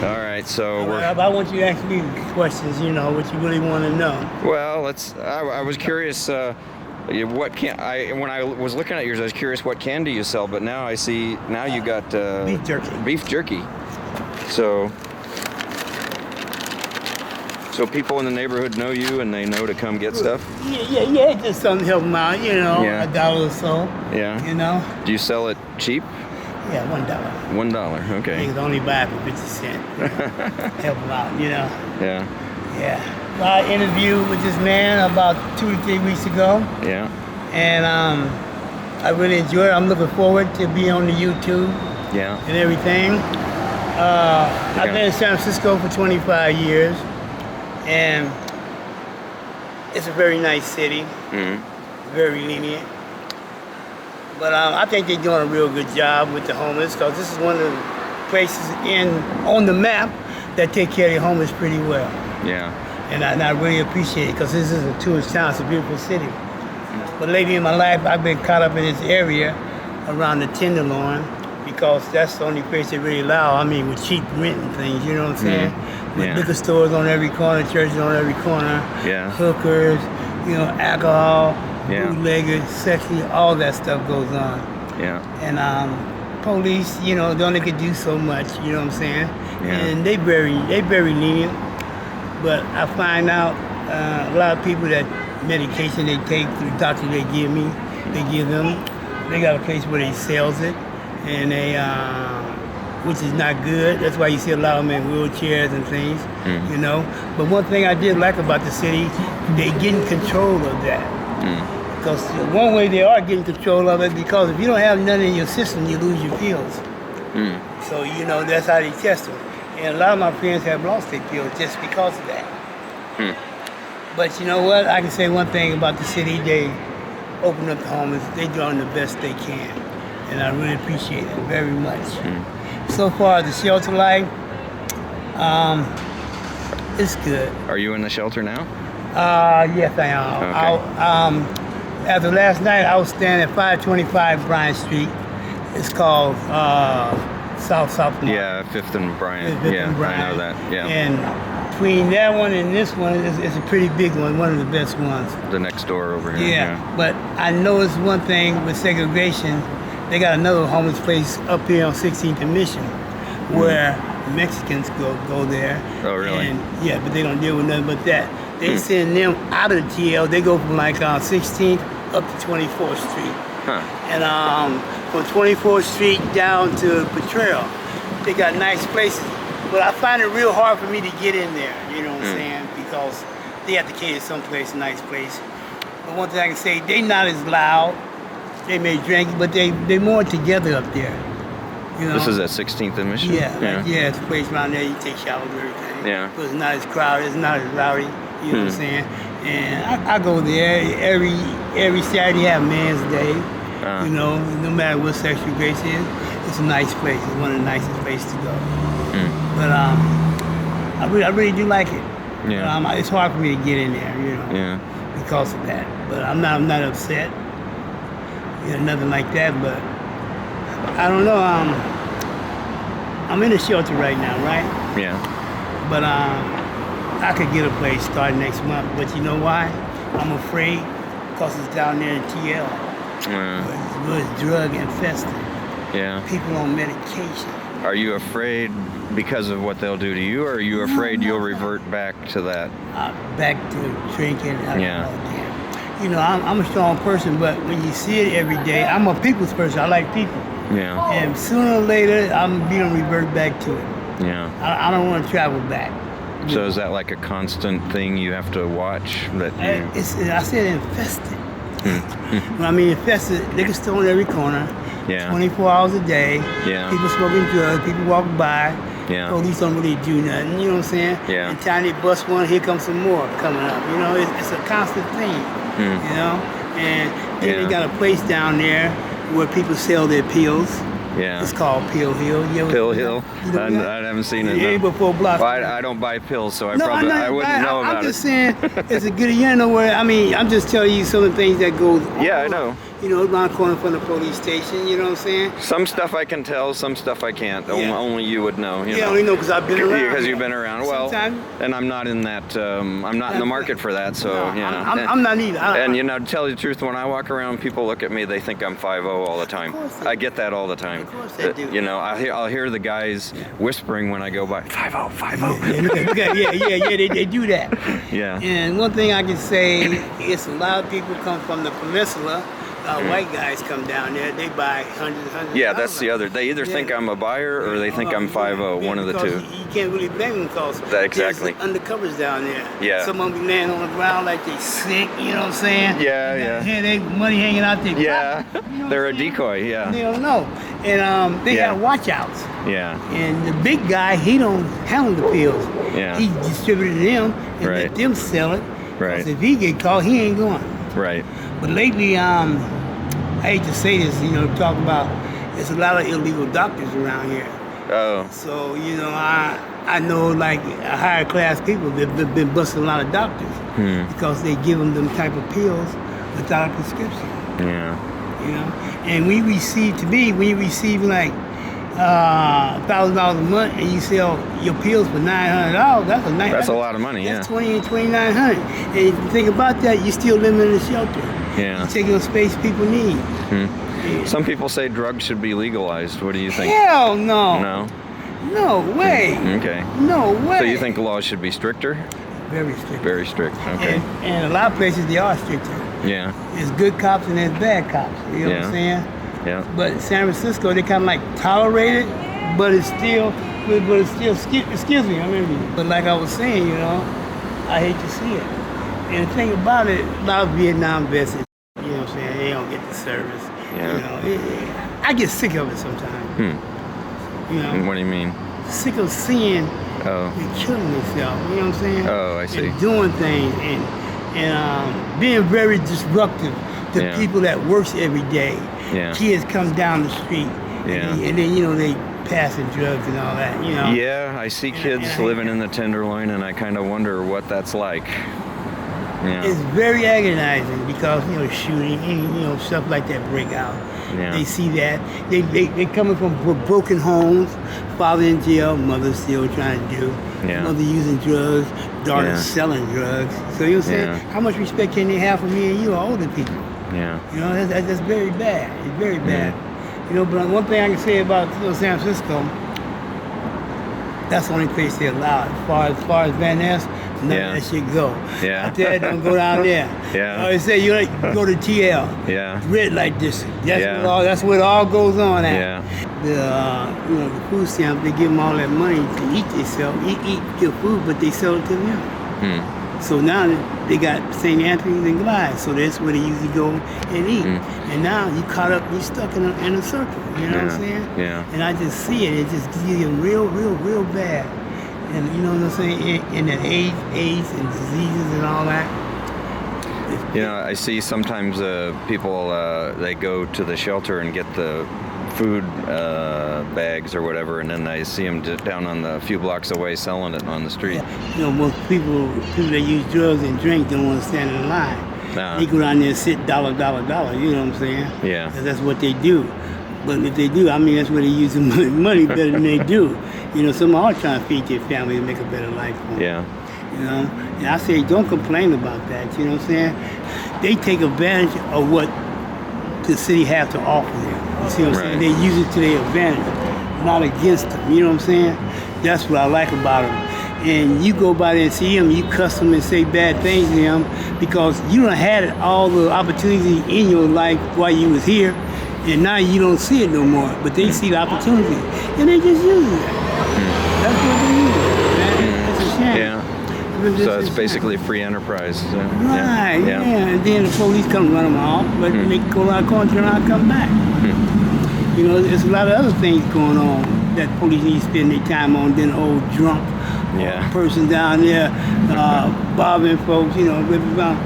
All right, so I want you to ask me questions, you know, what you really want to know. well, let's. I was curious. What can I? When I was looking at yours, I was curious what candy you sell. But now I see. Now you got Beef jerky. Beef jerky. So people in the neighborhood know you and they know to come get stuff. Yeah. Just something to help them out, you know, Yeah. $1 or so. Yeah. You know. Do you sell it cheap? Yeah, $1. $1. Okay. You can only buy it for 50 cents. You know? Help them out, you know. Yeah. Yeah. Well, I interviewed with this man about 2 to 3 weeks ago. Yeah. And I really enjoyed it. I'm looking forward to being on the YouTube Yeah. and everything. I've been in San Francisco for 25 years, and it's a very nice city, very lenient. But I think they're doing a real good job with the homeless, because this is one of the places on the map that take care of the homeless pretty well. Yeah. And I really appreciate it, because this is a tourist town. It's a beautiful city. But lately in my life, I've been caught up in this area around the Tenderloin, because that's the only place they really allow. I mean, with cheap rent and things, you know what I'm saying? With liquor stores on every corner, churches on every corner, hookers, you know, alcohol, bootleggers, sexy, all that stuff goes on. Yeah. And police, you know, they only could do so much, you know what I'm saying? Yeah. And they very lenient. But I find out a lot of people that medication they take through the doctor they give them, they got a place where they sells it, and they, which is not good. That's why you see a lot of them in wheelchairs and things, you know. But one thing I did like about the city, they getting control of that. Because one way they are getting control of it, because if you don't have none in your system, you lose your pills. So, you know, that's how they test them. And a lot of my friends have lost their pills just because of that. But you know what? I can say one thing about the city. They open up the homeless. They're doing the best they can. And I really appreciate it very much. So far, the shelter life, it's good. Are you in the shelter now? Yes, I am. Okay. After last night, I was staying at 525 Bryant Street. It's called South. Yeah, 5th and Bryant. And Bryant. I know that. Yeah. And between that one and this one, it's a pretty big one, one of the best ones. The next door over here. Yeah. But I noticed one thing with segregation. They got another homeless place up here on 16th and Mission, where Mexicans go there. Oh, really? And yeah, but they don't deal with nothing but that. They send them out of the TL. They go from like 16th up to 24th Street. And from 24th Street down to Potrero, they got nice places. But I find it real hard for me to get in there, you know what I'm saying? Because they have to cater someplace, a nice place. But one thing I can say, they not as loud. They may drink, but they more together up there. You know? This is at 16th and Mission? Yeah, it's a place around there. You take showers and everything. Yeah. So it's not as crowded, it's not as rowdy. You know what I'm saying? And I go there every Saturday. Have Man's Day. You know, no matter what sexual grace is, it's a nice place. It's one of the nicest places to go. But I really do like it. Yeah. But, it's hard for me to get in there, you know. Yeah. Because of that. But I'm not upset. You know, nothing like that. But I don't know. I'm in a shelter right now, right? Yeah. But I could get a place starting next month. But you know why? I'm afraid, because it's down there in TL. It's drug infested. Yeah. People on medication. Are you afraid because of what they'll do to you, or are you afraid you'll revert back to that? Back to drinking. Yeah. You know, I'm a strong person, but when you see it every day, I'm a people's person. I like people. Yeah. And sooner or later, I'm going to revert back to it. Yeah. I don't want to travel back. So is that like a constant thing you have to watch? That you... I said infested. When I mean infested, liquor store on every corner. Yeah. 24 hours a day. Yeah. People smoking drugs. People walking by. Yeah. Police don't really do nothing. You know what I'm saying? Yeah. And time they bust one, here comes some more coming up. You know, it's a constant thing. You know, and then they got a place down there where people sell their pills. Yeah. It's called Pill Hill. Pill Hill? I haven't seen it. It ain't but 4 blocks. Well, I don't buy pills, so I wouldn't know about it. I'm just saying, it's a good, you know what, I mean, I'm just telling you some of the things that goes on. Yeah, I know. you know, around the corner from the police station. You know what I'm saying? Some stuff I can tell, some stuff I can't. Yeah. Only you would know. You Yeah, I know. only know because I've been around. Because you've been around. Well, Sometimes- and I'm not in that. I'm not in the market for that. So No, you know. I'm not either. And you know, to tell you the truth, when I walk around, people look at me. They think I'm 5'0" all the time. Of course they I do. get that all the time. Of course they do. You know, I'll hear the guys whispering when I go by. 5'0", 5'0". Yeah, they do that. Yeah. And one thing I can say is a lot of people come from the peninsula. White guys come down there. They buy hundreds. Yeah, that's the other. They either think I'm a buyer or they think I'm 5'0", one of the two. You can't really blame them because Exactly. there's undercovers down there. Yeah. Some of them be laying on the ground like they sick, you know what I'm saying? Yeah, yeah. They money hanging out their Yeah, pocket, you know they're what a I'm saying? decoy. They Yeah, don't know. And they Yeah. got watch outs. yeah, And the big guy, he don't handle the pills. Yeah. He distributed them and Right. let them sell it. Right. 'Cause if he get caught, he ain't going. right. But lately, I hate to say this, you know, talk about there's a lot of illegal doctors around here. Oh, So, you know, I know like higher class people that been busting a lot of doctors because they give them type of pills without a prescription, yeah, you know. And we receive like $1,000 a month and you sell your pills for $900, that's a nice. that's a lot of money. That's Yeah, $2,900. And if you think about that, you're still living in a shelter. Yeah. You're taking up space people need. Yeah. Some people say drugs should be legalized. What do you think? Hell no. No. No way. Okay. No way. So you think laws should be stricter? Very strict. Very strict. Okay. And a lot of places they are stricter. Yeah. There's good cops and there's bad cops. You know what Yeah. I'm saying? Yeah. But San Francisco, they kind of like tolerate it, but it's still, excuse me, I mean, but like I was saying, you know, I hate to see it. And the thing about it, a lot of Vietnam vets, you know what I'm saying, they don't get the service. Yeah. You know, I get sick of it sometimes. You know, What do you mean? sick of seeing Oh. and killing themselves. You know what I'm saying? Oh, I see. And doing things and being very disruptive to Yeah. people that works every day. Yeah. Kids come down the street. Yeah. And then, you know, they passing drugs and all that, you know. Yeah, I see kids and I- living in the Tenderloin, and I kind of wonder what that's like. Yeah. It's very agonizing because, you know, shooting and, you know, stuff like that break out. Yeah. They see that. They coming from broken homes, father in jail, mother still trying to do. Yeah. Mother using drugs, daughter Yeah. selling drugs. So you know what I'm saying? Yeah. How much respect can they have for me and you, older people? Yeah. You know, that's very bad. It's very bad. You know, but one thing I can say about, you know, San Francisco, that's the only place they allow it. As far as Van Ness, none Yeah. of that shit go. Yeah. After that, don't go down there. Yeah. I always say, you like, go to TL. Yeah. Red light district. Yeah. That's where it all goes on at. Yeah. The you know, the food stamps, they give them all that money to eat themselves, eat good food, but they sell it to them. So now they got St. Anthony's and Glyde, so that's where they usually go and eat. And now you caught up, you stuck in a circle. You know what I'm saying? Yeah. And I just see it. It just getting real bad. And you know what I'm saying? And the AIDS and diseases and all that. You know, I see sometimes people they go to the shelter and get the food bags or whatever, and then I see them down on the few blocks away selling it on the street. You know, most people that use drugs and drink don't want to stand in line. Nah. They go down there and sit dollar, you know what I'm saying? Yeah. 'Cause that's what they do. But if they do, I mean, that's where they use the money better than they do. You know, some are trying to feed their family and make a better life for them. Yeah. You know, and I say, don't complain about that. You know what I'm saying? They take advantage of what the city has to offer them. You see what I'm saying? Right. They use it to their advantage, not against them. You know what I'm saying? That's what I like about them. And you go by there and see them, you cuss them and say bad things to them because you done had all the opportunity in your life while you was here, and now you don't see it no more. But they see the opportunity, and they just use it. That's what they use. Man. It's a shame. Yeah. So it's basically free enterprise. Right, yeah. And then the police come run them off, but they go around the corner, turn around, and come back. You know, there's a lot of other things going on that police need to spend their time on than old drunk person down there bothering folks, you know, ripping around.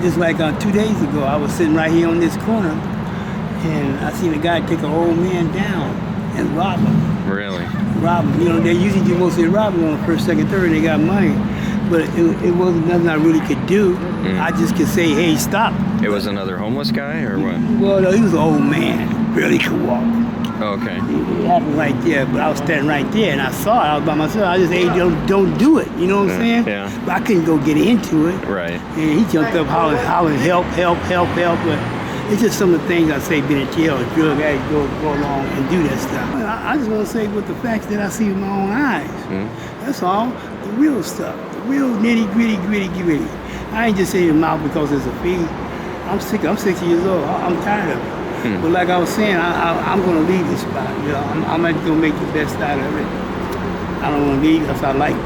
Just like 2 days ago, I was sitting right here on this corner, and I seen a guy take an old man down and rob him. Really? Rob him. You know, they usually do most of the robbing on the first, second, third, they got money. But it wasn't nothing I really could do. I just could say, hey, stop. It was another homeless guy, or what? Well, no, he was an old man, barely could walk. Oh, okay. It happened right there, but I was standing right there, and I saw it. I was by myself. I just, hey, don't do it. You know what I'm saying? Yeah. But I couldn't go get into it. Right. And he jumped up hollering, help. But it's just some of the things I say, being a jail, a drug addict, go along and do that stuff. I just want to say with the facts that I see with my own eyes. That's all. The real stuff. The real nitty gritty. I ain't just saying it mouth because it's a fee. I'm sick. I'm 60 years old. I'm tired of it. But like I was saying, I'm going to leave this spot. You know, I'm not going to make the best out of it. I don't want to leave because I like it.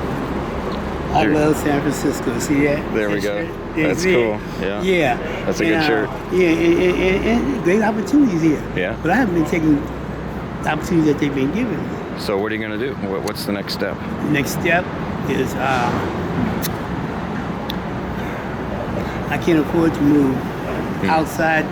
I love San Francisco. See that? There we go. That's cool. Yeah. Yeah. That's a good shirt. Yeah, and great opportunities here. Yeah. But I haven't been taking the opportunities that they've been giving me. So what are you going to do? What's the next step? The next step is I can't afford to move outside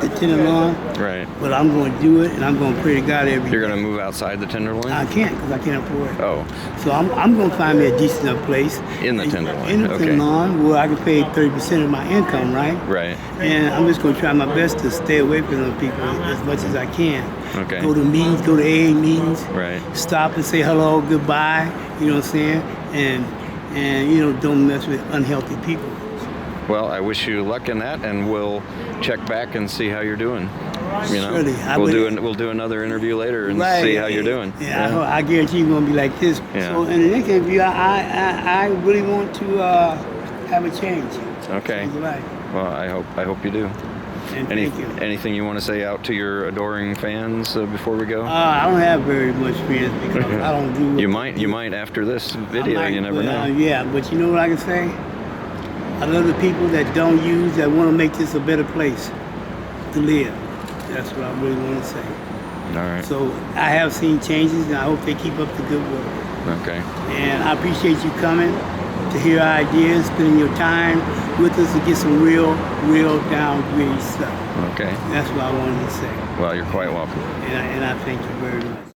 the Tenderloin, Right. but I'm going to do it, and I'm going to pray to God every You're day. going to move outside the Tenderloin? I can't because I can't afford it. Oh, So I'm going to find me a decent enough place. in the Tenderloin. In the Okay. Tenderloin, where I can pay 30% of my income, right? Right. And I'm just going to try my best to stay away from those people as much as I can. Okay. Go to meetings, go to AA meetings. Right. Stop and say hello, goodbye. You know what I'm saying? And you know, don't mess with unhealthy people. Well, I wish you luck in that, and we'll check back and see how you're doing. You know, Surely, we'll do another interview later and Right. see how you're doing. Yeah, I guarantee you're gonna be like this. Yeah. So in the next interview, I really want to have a change. Okay. Change your life. Well, I hope you do. And thank you. Anything you want to say out to your adoring fans before we go? I don't have very much friends because I don't do. You might after this video. You never know. Yeah, but you know what I can say? I love the people that don't use, that want to make this a better place to live. That's what I really want to say. All right. So I have seen changes, and I hope they keep up the good work. Okay. And I appreciate you coming to hear our ideas, spending your time with us to get some real down gritty stuff. Okay. That's what I wanted to say. Well, you're quite welcome. And I thank you very much.